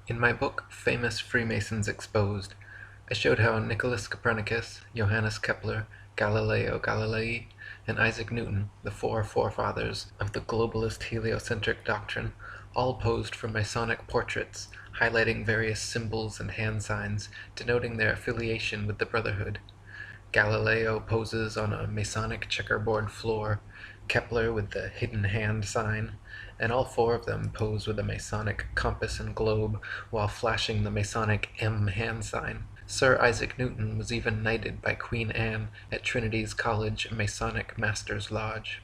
In my book, Famous Freemasons Exposed, I showed how Nicholas Copernicus, Johannes Kepler, Galileo Galilei, and Isaac Newton, the four forefathers of the globalist heliocentric doctrine, all posed for Masonic portraits, highlighting various symbols and hand signs denoting their affiliation with the Brotherhood. Galileo poses on a Masonic checkerboard floor, Kepler with the hidden hand sign, and all four of them pose with a Masonic compass and globe while flashing the Masonic M hand sign. Sir Isaac Newton was even knighted by Queen Anne at Trinity's College Masonic Masters Lodge.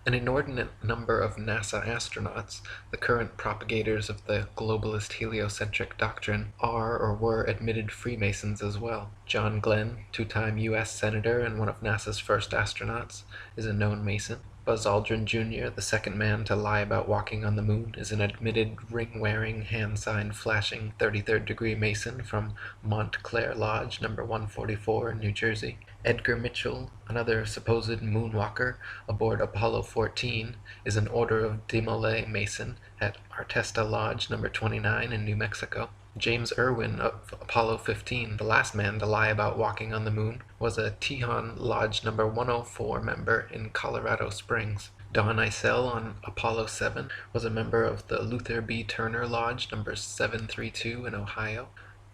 An inordinate number of NASA astronauts, the current propagators of the globalist heliocentric doctrine, are or were admitted Freemasons as well. John Glenn, two-time U.S. Senator and one of NASA's first astronauts, is a known Mason. Buzz Aldrin Jr., the second man to lie about walking on the moon, is an admitted ring-wearing, hand-sign-flashing 33rd degree Mason from Montclair Lodge, number 144 in New Jersey. Edgar Mitchell, another supposed moonwalker aboard Apollo 14, is an Order of Demolay Mason at Artesta Lodge, number 29 in New Mexico. James Irwin of Apollo 15, the last man to lie about walking on the moon, was a Tejon Lodge number 104 member in Colorado Springs. Don Eisel on Apollo 7 was a member of the Luther B. Turner Lodge number 732 in Ohio.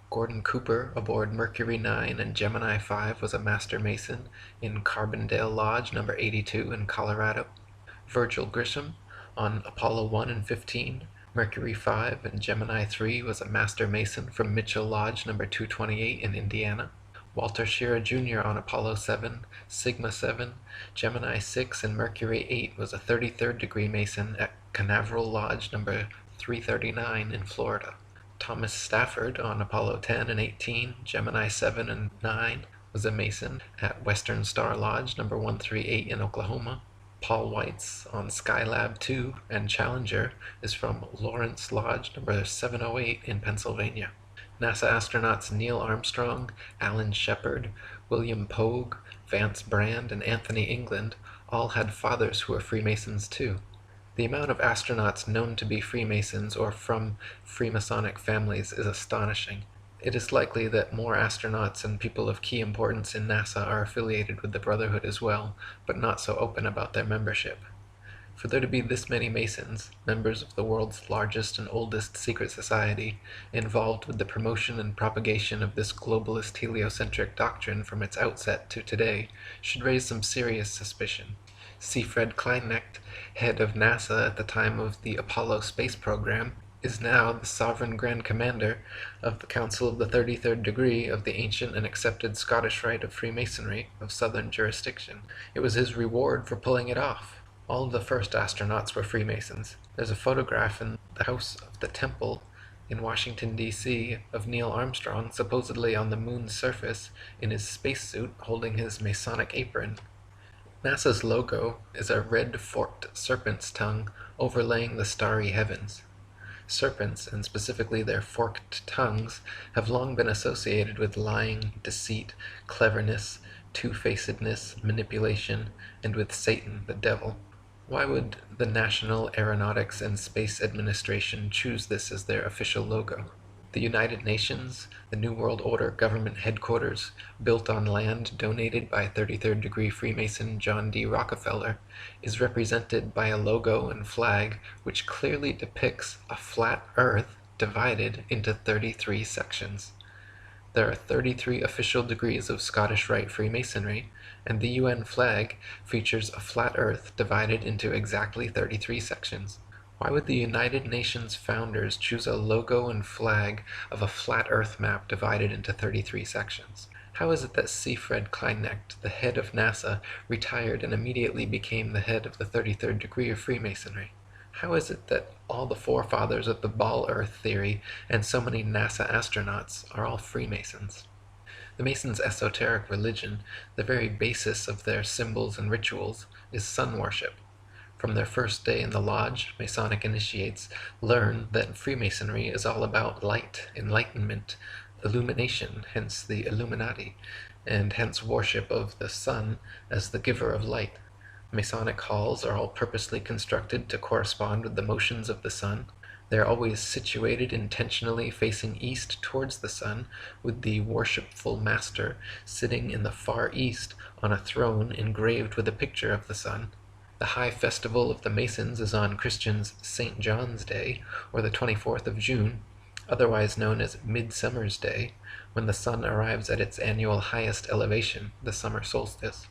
Gordon Cooper aboard Mercury 9 and Gemini 5 was a Master Mason in Carbondale Lodge number 82 in Colorado. Virgil Grisham on Apollo 1 and 15, Mercury 5 and Gemini 3 was a Master Mason from Mitchell Lodge number 228 in Indiana. Walter Schirra Jr. on Apollo 7, Sigma 7, Gemini 6 and Mercury 8 was a 33rd degree Mason at Canaveral Lodge number 339 in Florida. Thomas Stafford on Apollo 10 and 18, Gemini 7 and 9 was a Mason at Western Star Lodge number 138 in Oklahoma. Paul Weitz on Skylab 2 and Challenger is from Lawrence Lodge number 708 in Pennsylvania. NASA astronauts Neil Armstrong, Alan Shepard, William Pogue, Vance Brand, and Anthony England all had fathers who were Freemasons too. The amount of astronauts known to be Freemasons or from Freemasonic families is astonishing. It is likely that more astronauts and people of key importance in NASA are affiliated with the Brotherhood as well, but not so open about their membership. For there to be this many Masons, members of the world's largest and oldest secret society, involved with the promotion and propagation of this globalist heliocentric doctrine from its outset to today, should raise some serious suspicion. C. Fred Kleinknecht, head of NASA at the time of the Apollo space program, is now the sovereign Grand Commander of the Council of the 33rd Degree of the ancient and accepted Scottish Rite of Freemasonry of Southern jurisdiction. It was his reward for pulling it off. All of the first astronauts were Freemasons. There's a photograph in the House of the Temple in Washington, D.C. of Neil Armstrong supposedly on the moon's surface in his spacesuit holding his Masonic apron. NASA's logo is a red forked serpent's tongue overlaying the starry heavens. Serpents, and specifically their forked tongues, have long been associated with lying, deceit, cleverness, two-facedness, manipulation, and with Satan, the devil. Why would the National Aeronautics and Space Administration choose this as their official logo? The United Nations, the New World Order government headquarters, built on land donated by 33rd degree Freemason John D. Rockefeller, is represented by a logo and flag which clearly depicts a flat earth divided into 33 sections. There are 33 official degrees of Scottish Rite Freemasonry, and the UN flag features a flat earth divided into exactly 33 sections. Why would the United Nations founders choose a logo and flag of a flat earth map divided into 33 sections? How is it that C. Fred Kleinknecht, the head of NASA, retired and immediately became the head of the 33rd degree of Freemasonry? How is it that all the forefathers of the ball earth theory and so many NASA astronauts are all Freemasons? The Masons' esoteric religion, the very basis of their symbols and rituals, is sun worship. From their first day in the lodge, Masonic initiates learn that Freemasonry is all about light, enlightenment, illumination, hence the Illuminati, and hence worship of the sun as the giver of light. Masonic halls are all purposely constructed to correspond with the motions of the sun. They are always situated intentionally facing east towards the sun, with the worshipful master sitting in the far east on a throne engraved with a picture of the sun. The high festival of the Masons is on Christians' St. John's Day, or the 24th of June, otherwise known as Midsummer's Day, when the sun arrives at its annual highest elevation, the summer solstice.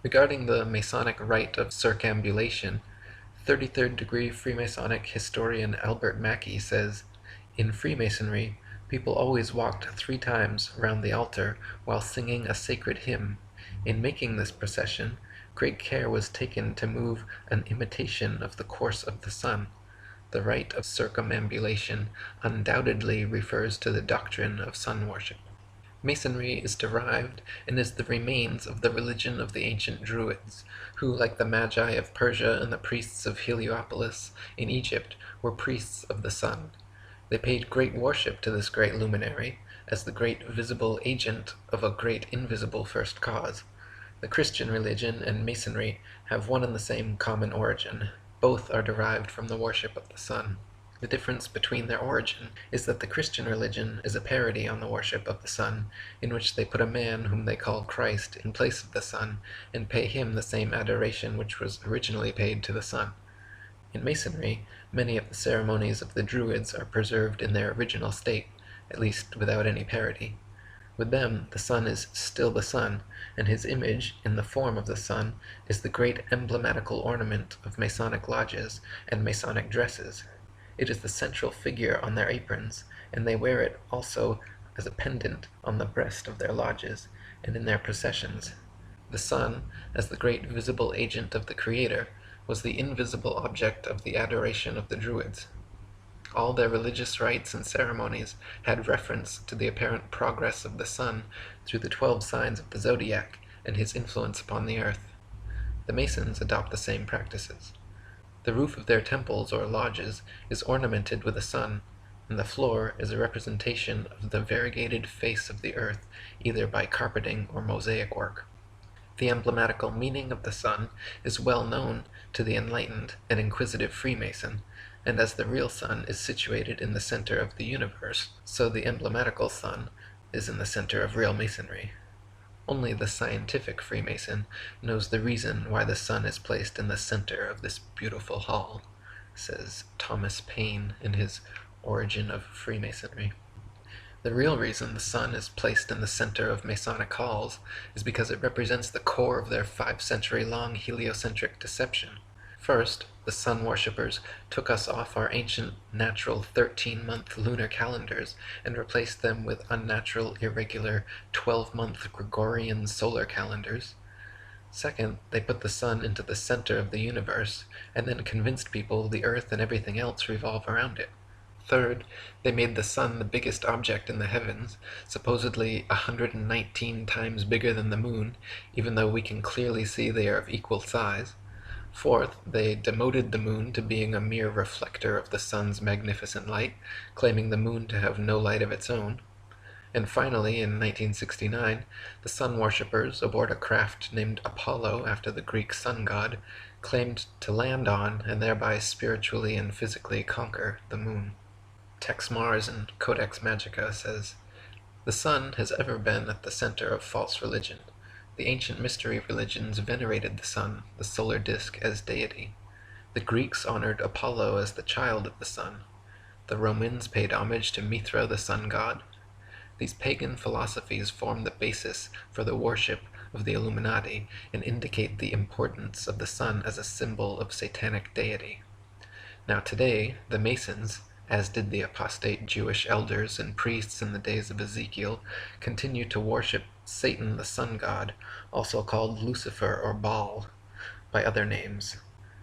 Regarding the Masonic rite of circambulation, 33rd degree Freemasonic historian Albert Mackey says, "In Freemasonry, people always walked 3 times round the altar while singing a sacred hymn. In making this procession, great care was taken to move an imitation of the course of the sun. The rite of circumambulation undoubtedly refers to the doctrine of sun worship." Masonry is derived and is the remains of the religion of the ancient Druids, who, like the Magi of Persia and the priests of Heliopolis in Egypt, were priests of the sun. They paid great worship to this great luminary, as the great visible agent of a great invisible first cause. The Christian religion and Masonry have one and the same common origin. Both are derived from the worship of the sun. The difference between their origin is that the Christian religion is a parody on the worship of the sun, in which they put a man whom they call Christ in place of the sun, and pay him the same adoration which was originally paid to the sun. In Masonry, many of the ceremonies of the Druids are preserved in their original state, at least without any parody. With them, the sun is still the sun, and his image, in the form of the sun, is the great emblematical ornament of Masonic lodges and Masonic dresses. It is the central figure on their aprons, and they wear it also as a pendant on the breast of their lodges and in their processions. The sun, as the great visible agent of the Creator, was the invisible object of the adoration of the Druids. All their religious rites and ceremonies had reference to the apparent progress of the sun through the 12 signs of the zodiac and his influence upon the earth. The Masons adopt the same practices. The roof of their temples or lodges is ornamented with a sun, and the floor is a representation of the variegated face of the earth, either by carpeting or mosaic work. The emblematical meaning of the sun is well known to the enlightened and inquisitive Freemason, and as the real sun is situated in the center of the universe, so the emblematical sun is in the center of real Masonry. Only the scientific Freemason knows the reason why the sun is placed in the center of this beautiful hall, says Thomas Paine in his Origin of Freemasonry. The real reason the sun is placed in the center of Masonic halls is because it represents the core of their 5-century-long heliocentric deception. First, the sun worshippers took us off our ancient natural 13-month lunar calendars and replaced them with unnatural, irregular 12-month Gregorian solar calendars. Second, they put the sun into the center of the universe and then convinced people the earth and everything else revolve around it. Third, they made the sun the biggest object in the heavens, supposedly 119 times bigger than the moon, even though we can clearly see they are of equal size. Fourth, they demoted the moon to being a mere reflector of the sun's magnificent light, claiming the moon to have no light of its own. And finally, in 1969, the sun worshippers, aboard a craft named Apollo after the Greek sun god, claimed to land on and thereby spiritually and physically conquer the moon. Tex Mars in Codex Magica says, "The sun has ever been at the center of false religion. The ancient mystery religions venerated the sun, the solar disk, as deity. The Greeks honored Apollo as the child of the sun. The Romans paid homage to Mithra, the sun god. These pagan philosophies form the basis for the worship of the Illuminati and indicate the importance of the sun as a symbol of satanic deity. Now today, the Masons, as did the apostate Jewish elders and priests in the days of Ezekiel, continue to worship Satan the sun god, also called Lucifer or Baal, by other names.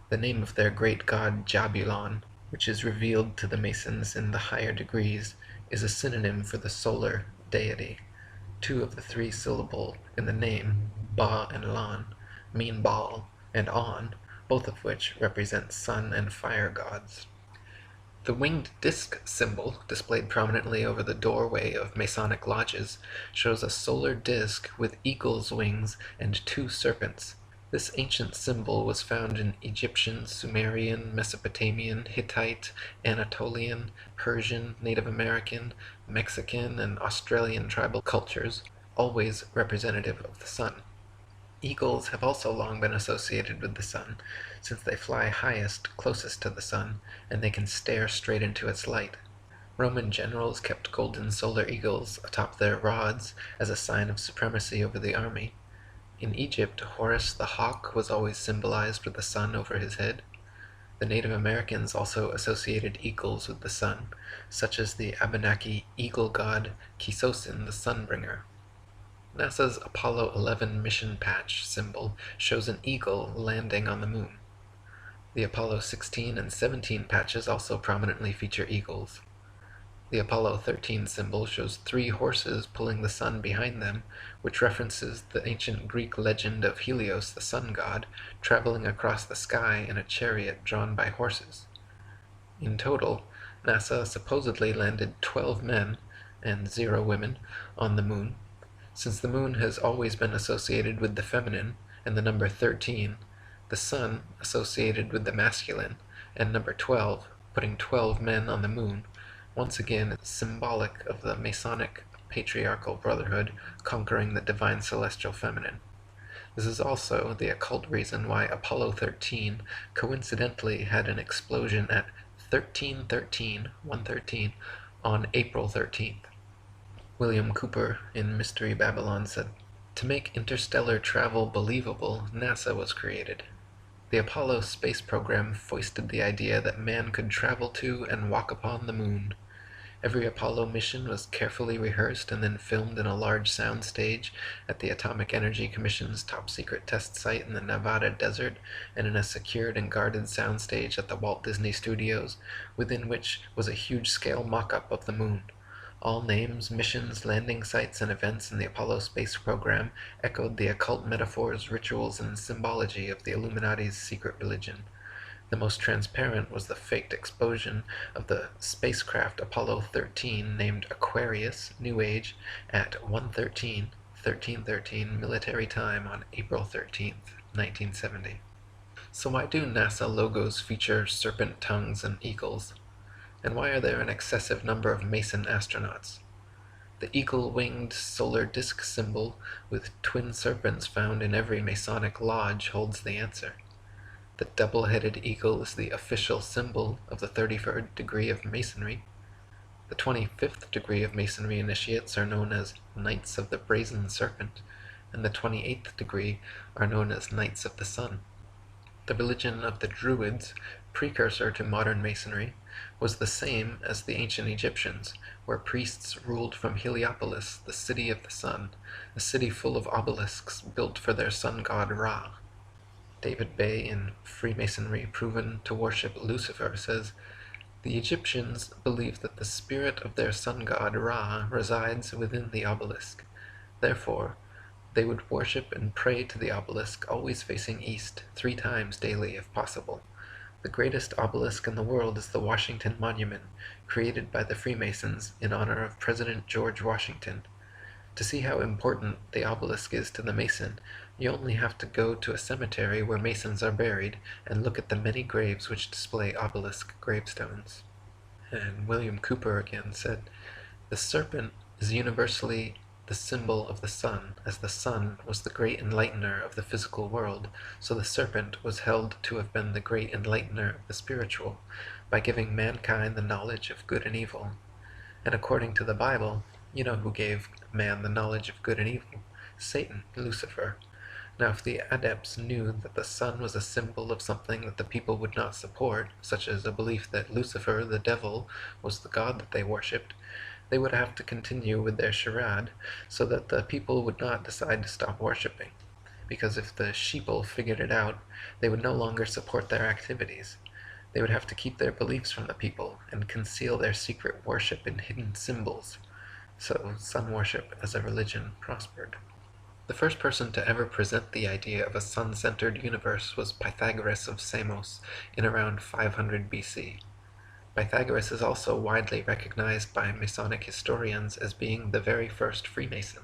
The name of their great god Jabulon, which is revealed to the Masons in the higher degrees, is a synonym for the solar deity. 2 of the 3 syllable in the name, Ba and Lan, mean Baal and On, both of which represent sun and fire gods. The winged disc symbol, displayed prominently over the doorway of Masonic lodges, shows a solar disc with eagle's wings and 2 serpents. This ancient symbol was found in Egyptian, Sumerian, Mesopotamian, Hittite, Anatolian, Persian, Native American, Mexican, and Australian tribal cultures, always representative of the sun. Eagles have also long been associated with the sun, since they fly highest, closest to the sun, and they can stare straight into its light. Roman generals kept golden solar eagles atop their rods as a sign of supremacy over the army. In Egypt, Horus the hawk was always symbolized with the sun over his head. The Native Americans also associated eagles with the sun, such as the Abenaki eagle god Kisosin the Sunbringer. NASA's Apollo 11 mission patch symbol shows an eagle landing on the moon. The Apollo 16 and 17 patches also prominently feature eagles. The Apollo 13 symbol shows 3 horses pulling the sun behind them, which references the ancient Greek legend of Helios, the sun god, traveling across the sky in a chariot drawn by horses. In total, NASA supposedly landed 12 men and 0 women on the moon. Since the moon has always been associated with the feminine and the number 13, the sun associated with the masculine, and number 12, putting 12 men on the moon, once again is symbolic of the Masonic patriarchal brotherhood conquering the divine celestial feminine. This is also the occult reason why Apollo 13 coincidentally had an explosion at 113 on April 13th. William Cooper in Mystery Babylon said, "To make interstellar travel believable, NASA was created. The Apollo space program foisted the idea that man could travel to and walk upon the moon. Every Apollo mission was carefully rehearsed and then filmed in a large sound stage at the Atomic Energy Commission's top-secret test site in the Nevada desert and in a secured and guarded soundstage at the Walt Disney Studios, within which was a huge-scale mock-up of the moon. All names, missions, landing sites, and events in the Apollo space program echoed the occult metaphors, rituals, and symbology of the Illuminati's secret religion. The most transparent was the faked explosion of the spacecraft Apollo 13 named Aquarius, New Age, at 13:13 military time on April 13th, 1970. So why do NASA logos feature serpent tongues and eagles? And why are there an excessive number of Mason astronauts? The eagle-winged solar disk symbol with twin serpents found in every Masonic lodge holds the answer. The double-headed eagle is the official symbol of the 33rd degree of Masonry. The 25th degree of Masonry initiates are known as Knights of the Brazen Serpent, and the 28th degree are known as Knights of the Sun. The religion of the Druids, precursor to modern Masonry, was the same as the ancient Egyptians, where priests ruled from Heliopolis, the city of the sun, a city full of obelisks built for their sun god Ra. David Bay in Freemasonry Proven to Worship Lucifer says, "The Egyptians believed that the spirit of their sun god Ra resides within the obelisk. Therefore, they would worship and pray to the obelisk, always facing east, 3 times daily if possible. The greatest obelisk in the world is the Washington Monument, created by the Freemasons in honor of President George Washington. To see how important the obelisk is to the Mason, you only have to go to a cemetery where Masons are buried and look at the many graves which display obelisk gravestones." And William Cooper again said, "The serpent is universally the symbol of the sun, as the sun was the great enlightener of the physical world, so the serpent was held to have been the great enlightener of the spiritual, by giving mankind the knowledge of good and evil. And according to the Bible, you know who gave man the knowledge of good and evil? Satan, Lucifer. Now if the adepts knew that the sun was a symbol of something that the people would not support, such as a belief that Lucifer, the devil, was the god that they worshipped, they would have to continue with their charade, so that the people would not decide to stop worshipping. Because if the sheeple figured it out, they would no longer support their activities. They would have to keep their beliefs from the people, and conceal their secret worship in hidden symbols. So sun worship as a religion prospered." The first person to ever present the idea of a sun-centered universe was Pythagoras of Samos in around 500 BC. Pythagoras is also widely recognized by Masonic historians as being the very first Freemason.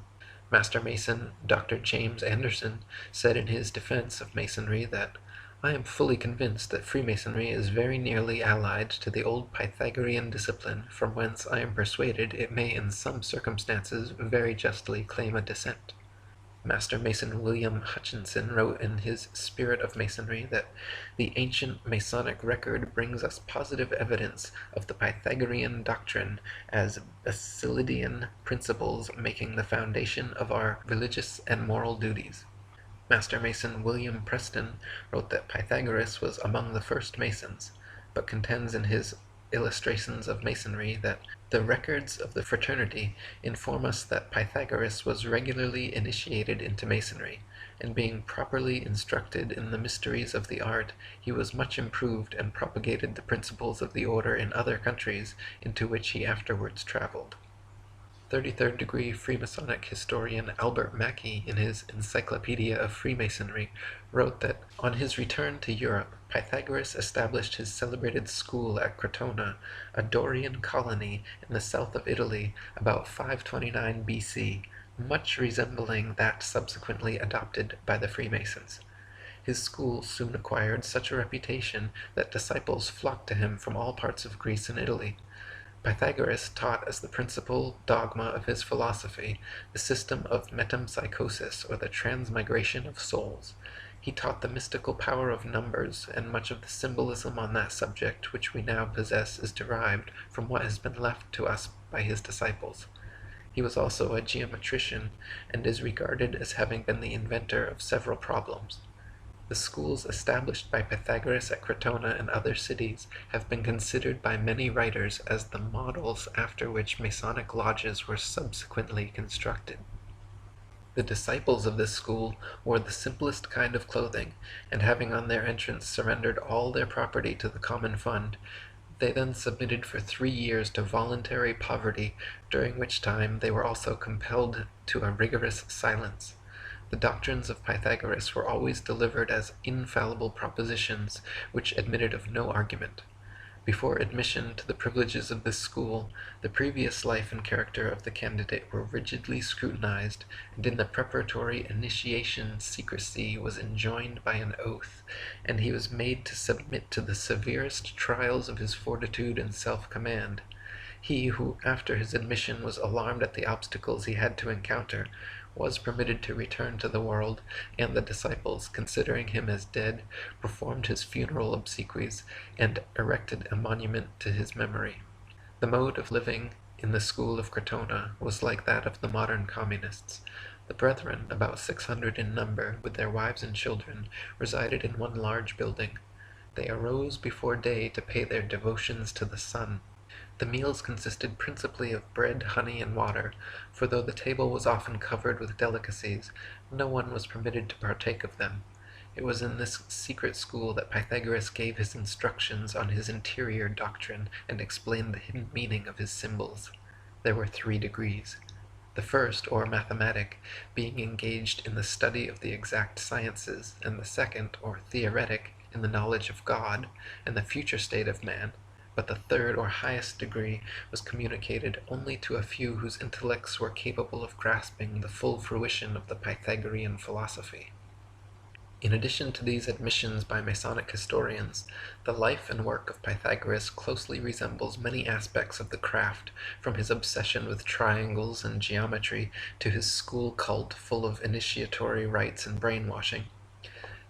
Master Mason Dr. James Anderson said in his defense of Masonry that I am fully convinced that Freemasonry is very nearly allied to the old Pythagorean discipline, from whence I am persuaded it may in some circumstances very justly claim a descent. Master Mason William Hutchinson wrote in his Spirit of Masonry that the ancient Masonic record brings us positive evidence of the Pythagorean doctrine as Basilidian principles making the foundation of our religious and moral duties. Master Mason William Preston wrote that Pythagoras was among the first Masons, but contends in his Illustrations of Masonry that the records of the fraternity inform us that Pythagoras was regularly initiated into Masonry, and being properly instructed in the mysteries of the art, he was much improved and propagated the principles of the order in other countries into which he afterwards travelled. 33rd degree Freemasonic historian Albert Mackey, in his Encyclopedia of Freemasonry, wrote that on his return to Europe, Pythagoras established his celebrated school at Crotona, a Dorian colony in the south of Italy, about 529 B.C., much resembling that subsequently adopted by the Freemasons. His school soon acquired such a reputation that disciples flocked to him from all parts of Greece and Italy. Pythagoras taught as the principal dogma of his philosophy the system of metempsychosis, or the transmigration of souls. He taught the mystical power of numbers, and much of the symbolism on that subject which we now possess is derived from what has been left to us by his disciples. He was also a geometrician, and is regarded as having been the inventor of several problems. The schools established by Pythagoras at Crotona and other cities have been considered by many writers as the models after which Masonic lodges were subsequently constructed. The disciples of this school wore the simplest kind of clothing, and having on their entrance surrendered all their property to the common fund, they then submitted for 3 years to voluntary poverty, during which time they were also compelled to a rigorous silence. The doctrines of Pythagoras were always delivered as infallible propositions which admitted of no argument. Before admission to the privileges of this school, the previous life and character of the candidate were rigidly scrutinized, and in the preparatory initiation secrecy was enjoined by an oath, and he was made to submit to the severest trials of his fortitude and self-command. He who, after his admission, was alarmed at the obstacles he had to encounter, was permitted to return to the world, and the disciples, considering him as dead, performed his funeral obsequies, and erected a monument to his memory. The mode of living in the school of Crotona was like that of the modern communists. The brethren, about 600 in number, with their wives and children, resided in one large building. They arose before day to pay their devotions to the sun. The meals consisted principally of bread, honey, and water, for though the table was often covered with delicacies, no one was permitted to partake of them. It was in this secret school that Pythagoras gave his instructions on his interior doctrine and explained the hidden meaning of his symbols. There were 3 degrees. The first, or mathematic, being engaged in the study of the exact sciences, and the second, or theoretic, in the knowledge of God and the future state of man. But the third or highest degree was communicated only to a few whose intellects were capable of grasping the full fruition of the Pythagorean philosophy. In addition to these admissions by Masonic historians, the life and work of Pythagoras closely resembles many aspects of the craft, from his obsession with triangles and geometry to his school cult full of initiatory rites and brainwashing.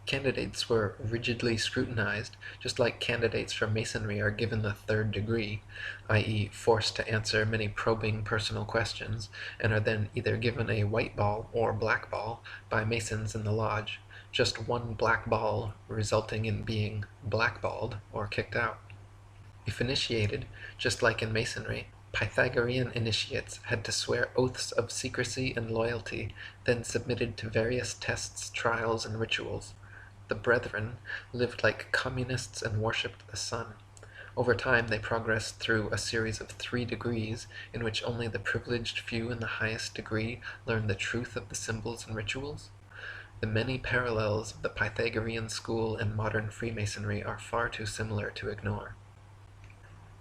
Candidates were rigidly scrutinized, just like candidates for Masonry are given the 3rd degree, i.e. forced to answer many probing personal questions, and are then either given a white ball or black ball by Masons in the lodge, just one black ball resulting in being blackballed or kicked out. If initiated, just like in Masonry, Pythagorean initiates had to swear oaths of secrecy and loyalty, then submitted to various tests, trials, and rituals. The brethren lived like communists and worshipped the sun. Over time they progressed through a series of 3 degrees, in which only the privileged few in the highest degree learned the truth of the symbols and rituals. The many parallels of the Pythagorean school and modern Freemasonry are far too similar to ignore.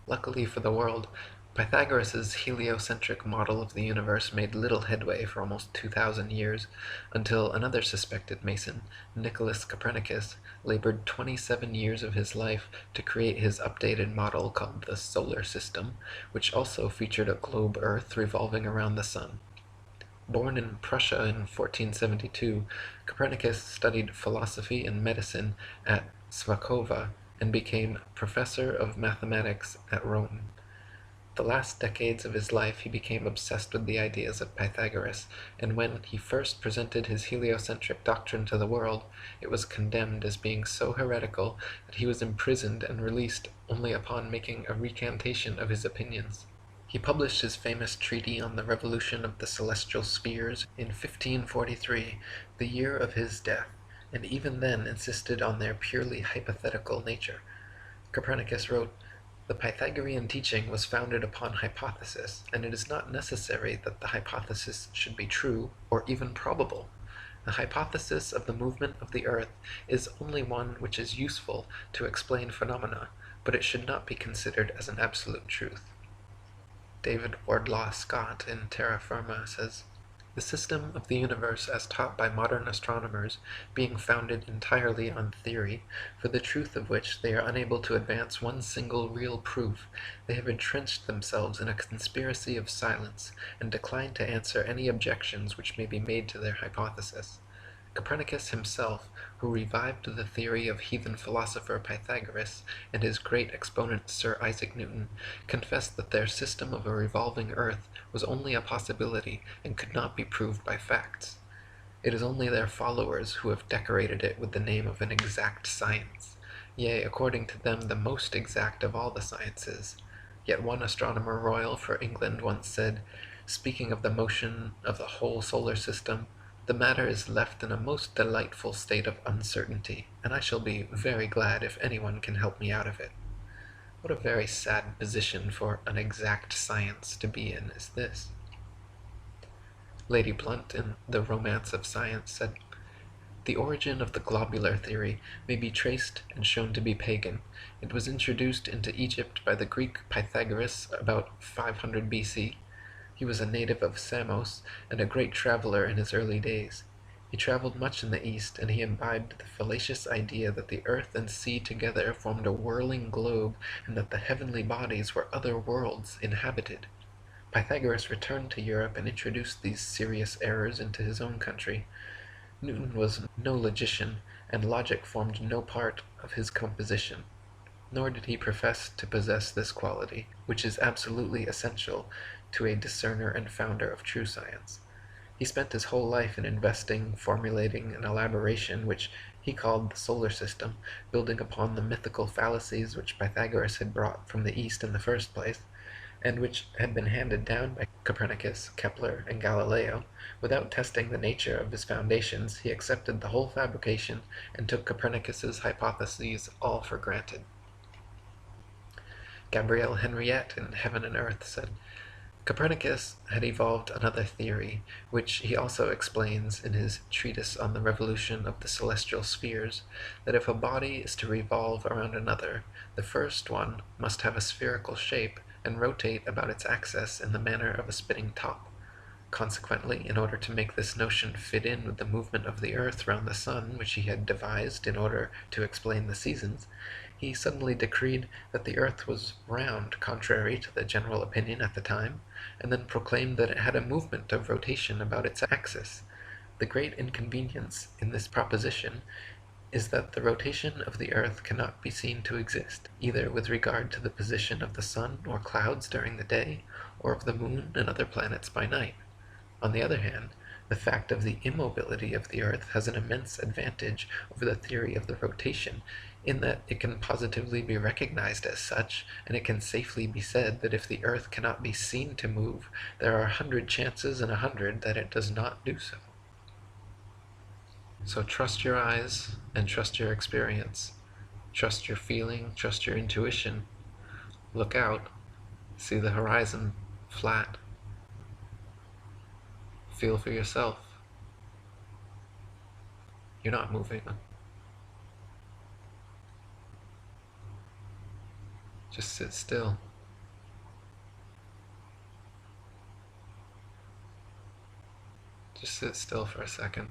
Luckily for the world, Pythagoras' heliocentric model of the universe made little headway for almost 2,000 years, until another suspected Mason, Nicholas Copernicus, labored 27 years of his life to create his updated model called the solar system, which also featured a globe Earth revolving around the sun. Born in Prussia in 1472, Copernicus studied philosophy and medicine at Swakova and became professor of mathematics at Rome. The last decades of his life he became obsessed with the ideas of Pythagoras, and when he first presented his heliocentric doctrine to the world, it was condemned as being so heretical that he was imprisoned and released only upon making a recantation of his opinions. He published his famous treatise on the revolution of the celestial spheres in 1543, the year of his death, and even then insisted on their purely hypothetical nature. Copernicus wrote, "The Pythagorean teaching was founded upon hypothesis, and it is not necessary that the hypothesis should be true or even probable. The hypothesis of the movement of the earth is only one which is useful to explain phenomena, but it should not be considered as an absolute truth." David Wardlaw Scott in Terra Firma says, "The system of the universe as taught by modern astronomers being founded entirely on theory, for the truth of which they are unable to advance one single real proof, they have entrenched themselves in a conspiracy of silence, and decline to answer any objections which may be made to their hypothesis. Copernicus himself, who revived the theory of heathen philosopher Pythagoras, and his great exponent Sir Isaac Newton, confessed that their system of a revolving earth was only a possibility and could not be proved by facts. It is only their followers who have decorated it with the name of an exact science, yea, according to them the most exact of all the sciences. Yet one astronomer royal for England once said, speaking of the motion of the whole solar system, 'The matter is left in a most delightful state of uncertainty, and I shall be very glad if anyone can help me out of it.' What a very sad position for an exact science to be in is this." Lady Blunt, in The Romance of Science, said, "The origin of the globular theory may be traced and shown to be pagan. It was introduced into Egypt by the Greek Pythagoras about 500 B.C. He was a native of Samos, and a great traveler in his early days. He traveled much in the East, and he imbibed the fallacious idea that the earth and sea together formed a whirling globe, and that the heavenly bodies were other worlds inhabited. Pythagoras returned to Europe and introduced these serious errors into his own country. Newton was no logician, and logic formed no part of his composition. Nor did he profess to possess this quality, which is absolutely essential to a discerner and founder of true science. He spent his whole life in investing, formulating an elaboration which he called the solar system, building upon the mythical fallacies which Pythagoras had brought from the East in the first place, and which had been handed down by Copernicus, Kepler, and Galileo. Without testing the nature of his foundations, he accepted the whole fabrication and took Copernicus's hypotheses all for granted." Gabrielle Henriette in Heaven and Earth said, "Copernicus had evolved another theory, which he also explains in his treatise on the revolution of the celestial spheres, that if a body is to revolve around another, the first one must have a spherical shape and rotate about its axis in the manner of a spinning top. Consequently, in order to make this notion fit in with the movement of the earth round the sun, which he had devised in order to explain the seasons, he suddenly decreed that the earth was round, contrary to the general opinion at the time, and then proclaimed that it had a movement of rotation about its axis. The great inconvenience in this proposition is that the rotation of the earth cannot be seen to exist, either with regard to the position of the sun or clouds during the day, or of the moon and other planets by night. On the other hand, the fact of the immobility of the earth has an immense advantage over the theory of the rotation, in that it can positively be recognized as such, and it can safely be said that if the earth cannot be seen to move, there are 100 chances in 100 that it does not do so. So trust your eyes and trust your experience. Trust your feeling, trust your intuition. Look out, see the horizon flat. Feel for yourself. You're not moving. Just sit still. Just sit still for a second.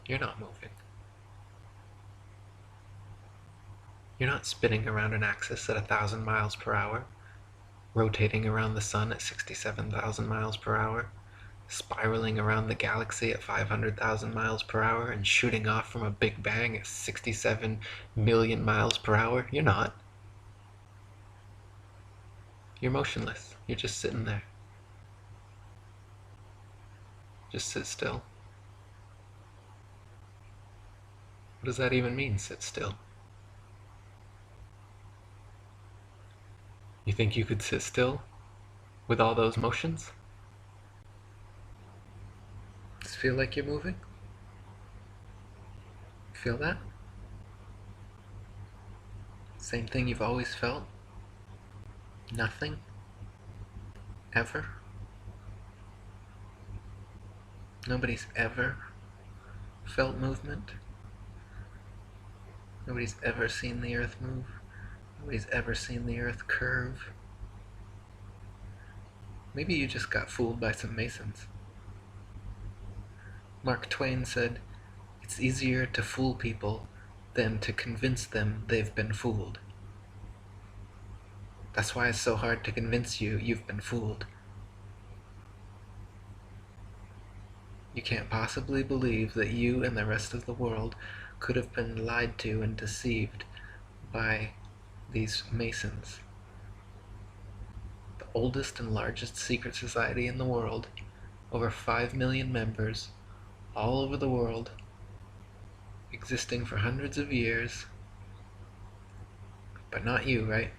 You're not moving. You're not spinning around an axis at 1,000 miles per hour, rotating around the sun at 67,000 miles per hour, spiraling around the galaxy at 500,000 miles per hour, and shooting off from a Big Bang at 67 million miles per hour. You're not. You're motionless. You're just sitting there. Just sit still. What does that even mean, sit still? You think you could sit still with all those motions? Does it feel like you're moving? Feel that? Same thing you've always felt? Nothing? Ever? Nobody's ever felt movement? Nobody's ever seen the earth move? Nobody's ever seen the earth curve? Maybe you just got fooled by some Masons. Mark Twain said, "It's easier to fool people than to convince them they've been fooled." That's why it's so hard to convince you you've been fooled. You can't possibly believe that you and the rest of the world could have been lied to and deceived by these Masons. The oldest and largest secret society in the world, over 5 million members, all over the world, existing for hundreds of years. But not you, right?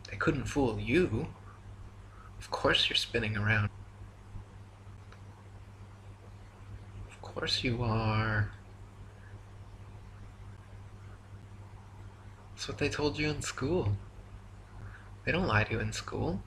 They couldn't fool you. Of course you're spinning around. Of course you are. That's what they told you in school. They don't lie to you in school.